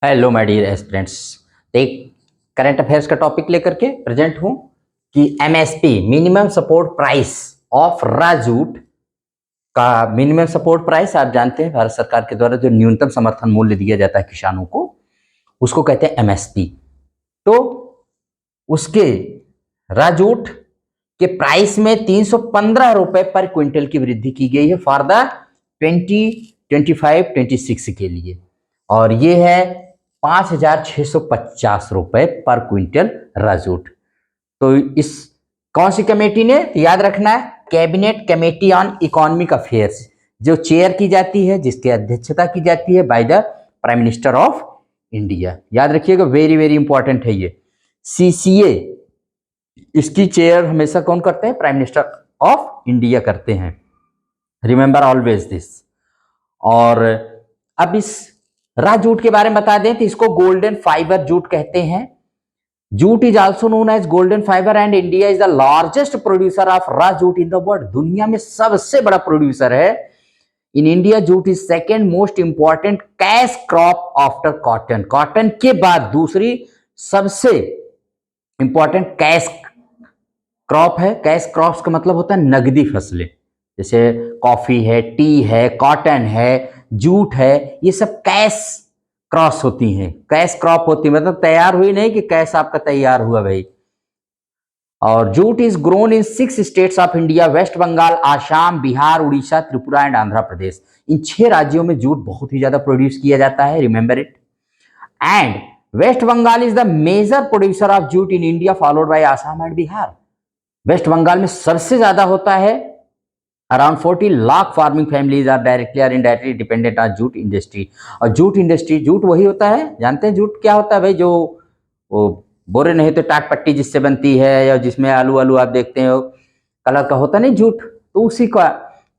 Hello my dear aspirants. एक current affairs का topic लेकर के प्रेजेंट हूं कि MSP minimum support price of raw jute का मिनिमम सपोर्ट प्राइस आप जानते हैं, भारत सरकार के द्वारा जो न्यूनतम समर्थन मूल्य दिया जाता है किसानों को, उसको कहते हैं एमएसपी। तो उसके राजूट के प्राइस में 315 रुपए पर क्विंटल की वृद्धि की गई है फॉर द 2025-26 के लिए, और ये है 5,650 रुपए पर क्विंटल राजूट। तो इस कौन सी कमेटी ने, तो याद रखना है cabinet committee on economic affairs, जो चेयर की जाती है, जिसकी अध्यक्षता की जाती है by the prime minister of India. याद रखिएगा, वेरी वेरी इंपॉर्टेंट है ये। सीसीए, इसकी चेयर हमेशा कौन करते हैं? प्राइम मिनिस्टर ऑफ इंडिया करते हैं। Remember always this. और अब इस राजूट के बारे में बता दें तो इसको गोल्डन फाइबर जूट कहते हैं। Jute is also known as golden fibre and India is the largest producer of raw jute in the world. दुनिया में सबसे बड़ा प्रोड्यूसर है। In India jute is second most important cash crop after cotton. Cotton के बाद दूसरी सबसे important cash crop है। कैश क्रॉप्स का मतलब होता है नगदी फसलें, जैसे कॉफी है, टी है, कॉटन है, जूट है, ये सब कैश क्रॉस होती हैं, कैश क्रॉप होती है। मतलब तैयार हुई नहीं कि कैश आपका तैयार हुआ भाई। और jute is grown in 6 states of India, West Bengal, Assam, Bihar, Orissa, Tripura and Andhra Pradesh. इन 6 राज्यों में जूट बहुत ही ज्यादा प्रोड्यूस किया जाता है, remember it. And West Bengal is the major producer of jute in India, followed by Assam and Bihar. West Bengal में सबसे ज्यादा होता है। Around 40 lakh farming families are directly और indirectly dependent on jute industry. और जूट इंडस्ट्री, जूट वही होता है, जानते हैं जूट क्या होता है भाई? जो वो बोरे नहीं तो टाट पट्टी जिससे बनती है, या जिसमें आलू आलू आप देखते हो कलर का होता नहीं जूट, तो उसी का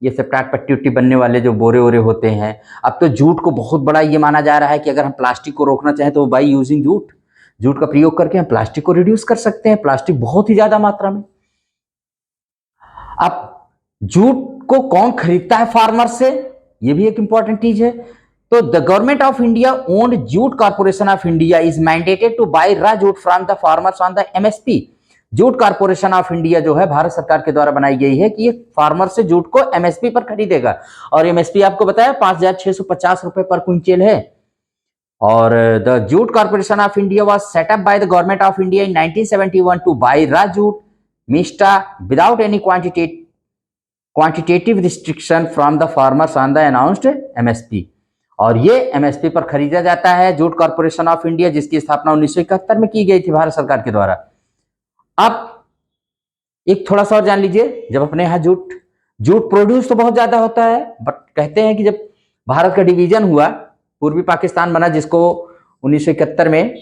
ये सब टाट पट्टी उट्टी बनने वाले जो बोरे वोरे होते हैं। अब तो जूट को बहुत बड़ा ये माना जा रहा है कि अगर हम प्लास्टिक को रोकना चाहें तो बाई यूजिंग जूट, जूट का प्रयोग करके हम प्लास्टिक को रिड्यूस कर सकते हैं। प्लास्टिक बहुत ही ज्यादा मात्रा में। अब जूट को कौन खरीदता है फार्मर से, ये भी एक इंपॉर्टेंट चीज है। तो the government of India owned jute corporation of India is mandated to buy raw jute from the farmers on the MSP. Jute corporation of India जो है भारत सरकार के द्वारा बनाई गई है कि ये फार्मर से जूट को एमएसपी पर खरीदेगा। और एमएसपी आपको बताया 5,650 रुपए पर क्विंटल है। और the jute corporation of India was set up by the government of India in 1971 to buy raw jute mesta without any quantitative restriction from the farmers on the announced MSP. और ये MSP पर खरीदा जाता है jute corporation of India, जिसकी स्थापना 1971 में की गई थी भारत सरकार के द्वारा। अब एक थोड़ा सा और जान लीजिए, जब अपने यहाँ जूट जूट प्रोड्यूस तो बहुत ज्यादा होता है, बट कहते हैं कि जब भारत का डिवीजन हुआ, पूर्वी पाकिस्तान बना, जिसको 1971 में,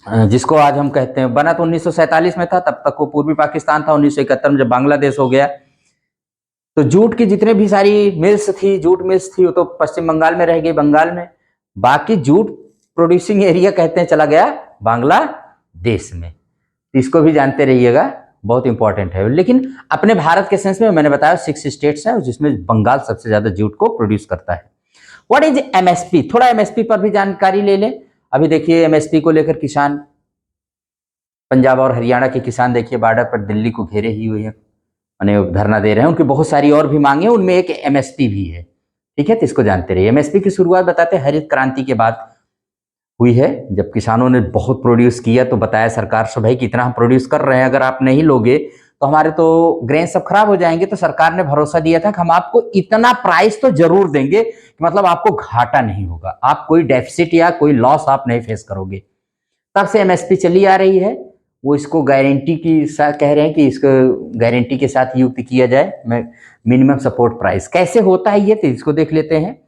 जिसको आज हम कहते हैं, बना तो 1947 में था, तब तक वो पूर्वी पाकिस्तान था। 1971 में जब बांग्लादेश हो गया, तो जूट की जितने भी सारी मिल्स थी, जूट मिल्स थी, वो तो पश्चिम बंगाल में रह गई, बंगाल में। बाकी जूट प्रोड्यूसिंग एरिया कहते हैं चला गया बांग्लादेश में। इसको भी जानते रहिएगा, बहुत इंपॉर्टेंट है। लेकिन अपने भारत के सेंस में मैंने बताया 6 स्टेट्स हैं, जिसमें बंगाल सबसे ज्यादा जूट को प्रोड्यूस करता है। What is MSP? थोड़ा एमएसपी पर भी जानकारी ले लें। अभी देखिए एमएसपी को लेकर किसान, पंजाब और हरियाणा के किसान देखिए बॉर्डर पर दिल्ली को घेरे ही हुए हैं, धरना दे रहे हैं। उनकी बहुत सारी और भी मांगे, उनमें एक एमएसपी भी है। ठीक है, तो इसको जानते रहिए। एमएसपी की शुरुआत बताते हैं हरित क्रांति के बाद हुई है, जब किसानों ने बहुत प्रोड्यूस किया तो बताया सरकार से, भाई कितना हम प्रोड्यूस कर रहे हैं, अगर आप नहीं लोगे तो हमारे तो ग्रेन सब खराब हो जाएंगे। तो सरकार ने भरोसा दिया था कि हम आपको इतना प्राइस तो जरूर देंगे कि मतलब आपको घाटा नहीं होगा, आप कोई डेफिसिट या कोई लॉस आप नहीं फेस करोगे। तब से एमएसपी चली आ रही है। वो इसको गारंटी की कह रहे हैं कि इसको गारंटी के साथ युक्त किया जाए, मिनिमम सपोर्ट प्राइस। कैसे होता है ये, तो इसको देख लेते हैं।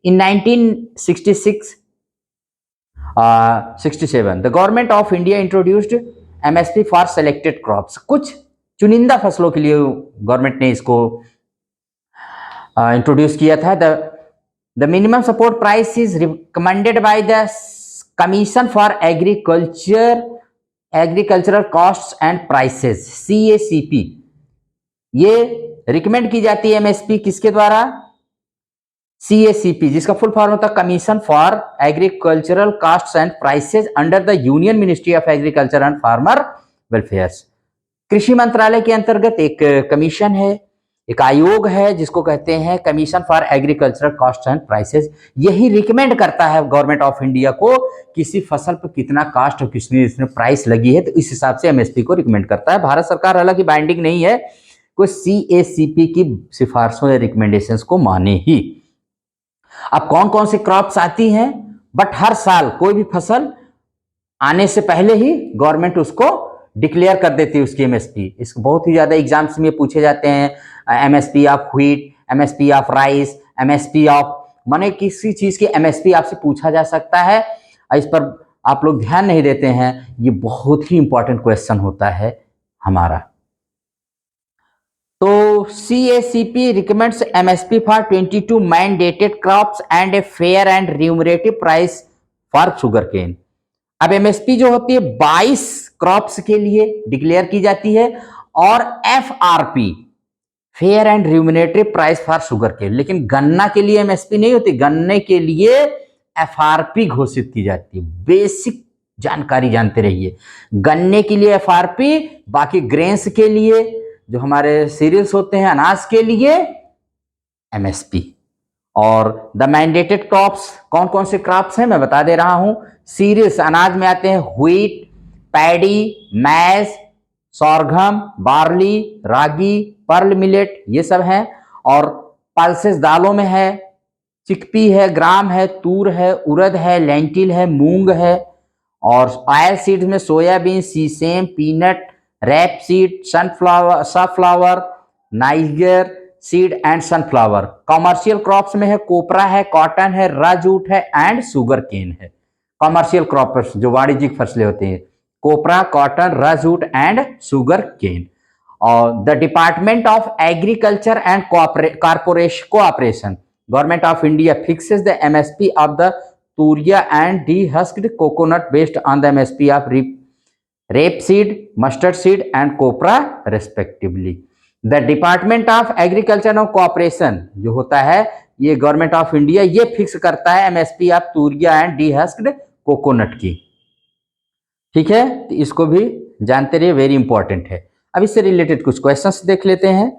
इन 1967 the government of India introduced MSP for selected crops. कुछ चुनिंदा फसलों के लिए गवर्नमेंट ने इसको इंट्रोड्यूस किया था। The minimum support price is recommended by the commission for agricultural costs and prices, CACP। ये रिकमेंड की जाती है एमएसपी किसके द्वारा? CACP जिसका फुल फॉर्म होता है commission for agricultural castes and prices under the union ministry of agriculture and farmer welfare. कृषि मंत्रालय के अंतर्गत एक कमीशन है, एक आयोग है जिसको कहते हैं commission for agricultural cost and prices. यही रिकमेंड करता है गवर्नमेंट ऑफ इंडिया को किसी फसल पर कितना कास्ट और कितनी इसमें प्राइस लगी है, तो इस हिसाब से एमएसपी को रिकमेंड करता है। भारत सरकार हालांकि बाइंडिंग नहीं है, कोई CACP की सिफारिशों या रिकमेंडेशंस को माने ही। अब कौन कौन सी क्रॉप्स आती हैं, बट हर साल कोई भी फसल आने से पहले ही गवर्नमेंट उसको डिक्लेयर कर देती है उसकी एमएसपी। इसको बहुत ही ज्यादा एग्जाम्स में पूछे जाते हैं, MSP of wheat, MSP of rice, MSP of, माने किसी चीज की एमएसपी आपसे पूछा जा सकता है। इस पर आप लोग ध्यान नहीं देते हैं, ये बहुत ही इंपॉर्टेंट क्वेश्चन होता है हमारा। तो CACP recommends MSP for 22 mandated crops and a fair and remunerative price for sugarcane। अब MSP जो होती है 22 क्रॉप्स के लिए डिक्लेयर की जाती है और FRP fair and remunerative price for sugarcane. लेकिन गन्ना के लिए MSP नहीं होती, गन्ने के लिए FRP घोषित की जाती है। बेसिक जानकारी जानते रहिए, गन्ने के लिए FRP, बाकी ग्रेन्स के लिए जो हमारे सीरियल्स होते हैं अनाज के लिए MSP। और द मैंडेटेड क्रॉप्स कौन कौन से क्रॉप्स हैं मैं बता दे रहा हूं। सीरियल्स अनाज में आते हैं व्हीट, पैडी, मैज, सोरघम, बार्ली, रागी, पर्ल मिलेट, ये सब हैं। और पल्सेस दालों में है चिकपी है, ग्राम है, तूर है, उड़द है, लेंटिल है, मूंग है। और ऑयल सीड्स में soybean, sesame, peanut, rape seed, sunflower, niger seed and sunflower. Commercial crops में है कोपरा है, कॉटन है, राजूट है एंड शुगर केन है। कॉमर्शियल क्रॉप्स जो वाणिज्यिक फसलें होती हैं, कोपरा, कॉटन, राजूट एंड शुगर केन। और the department of agriculture and cooperation government of India fixes the MSP of the तुरिया and dehusked coconut based on the MSP of rapeseed, mustard seed and copra respectively। The department of agriculture और cooperation जो होता है ये government of India ये fix करता है MSP of तुरिया एंड dehusked कोकोनट की। ठीक है, तो इसको भी जानते रहिए, वेरी इंपॉर्टेंट है। अब इससे रिलेटेड कुछ क्वेश्चंस देख लेते हैं।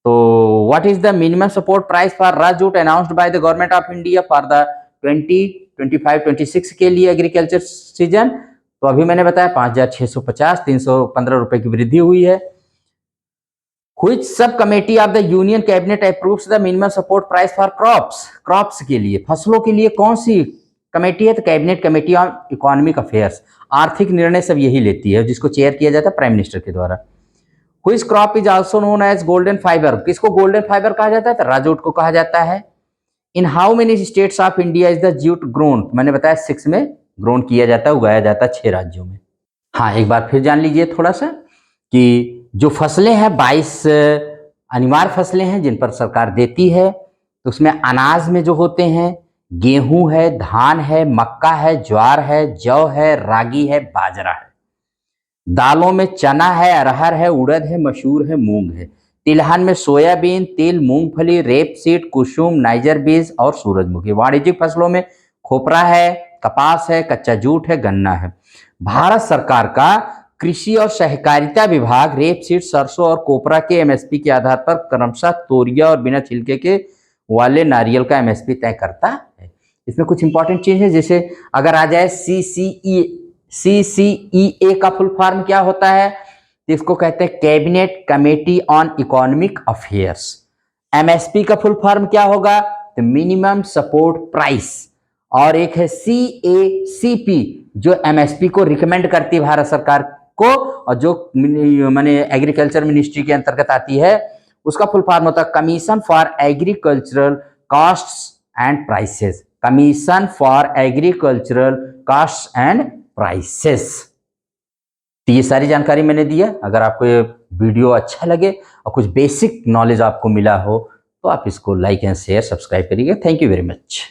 तो what is the minimum support price for raw jute announced by the government of India for the 2025-26 के लिए एग्रीकल्चर सीजन? तो अभी मैंने बताया 5,650, 315 रुपए की वृद्धि हुई है। Which sub committee of the union cabinet approves the minimum support price for crops? Crops के लिए, फसलों के लिए कौन सी कमेटी है? तो cabinet committee on economic affairs, आर्थिक निर्णय सब यही लेती है, जिसको चेयर किया जाता है प्राइम मिनिस्टर के द्वारा। Which crop is also known as golden fiber? किसको गोल्डन फाइबर कहा जाता है? तो राजूट को कहा जाता है। In how many states of India is the jute grown? मैंने बताया 6 में ग्रोन किया जाता है, उगाया जाता है 6 राज्यों में। हाँ, एक बार फिर जान लीजिए थोड़ा सा कि जो फसलें हैं 22 अनिवार्य फसलें हैं जिन पर सरकार देती है। तो उसमें अनाज में जो होते हैं गेहूं है, धान है, मक्का है, ज्वार है, जौ है, रागी है, बाजरा है। दालों में चना है, अरहर है, उड़द है, मसूर है, मूंग है। तिलहन में सोयाबीन, तिल, मूंगफली, रेपसीड, कुसुम, नाइजर बीज और सूरजमुखी। वाणिज्यिक फसलों में खोपरा है, कपास है, कच्चा जूट है, गन्ना है। भारत सरकार का कृषि और सहकारिता विभाग रेपसीड, सरसों और कोपरा के MSP के आधार पर क्रमशः तोरिया और बिना छिलके के वाले नारियल का MSP तय करता है। इसमें कुछ इंपॉर्टेंट चीज है, जैसे अगर आ जाए CCEA का फुल फॉर्म क्या होता है? इसको कहते हैं cabinet committee on economic affairs. MSP का फुल फॉर्म क्या होगा? तो मिनिमम सपोर्ट प्राइस। और एक है CACP जो MSP को रिकमेंड करती है भारत सरकार को, और जो माने एग्रीकल्चर मिनिस्ट्री के अंतर्गत आती है उसका फुल फॉर्म होता है commission for agricultural costs and prices. Commission for agricultural costs and prices. तो ये सारी जानकारी मैंने दिया। अगर आपको ये वीडियो अच्छा लगे और कुछ बेसिक नॉलेज आपको मिला हो तो आप इसको लाइक एंड शेयर सब्सक्राइब करिएगा। Thank you very much.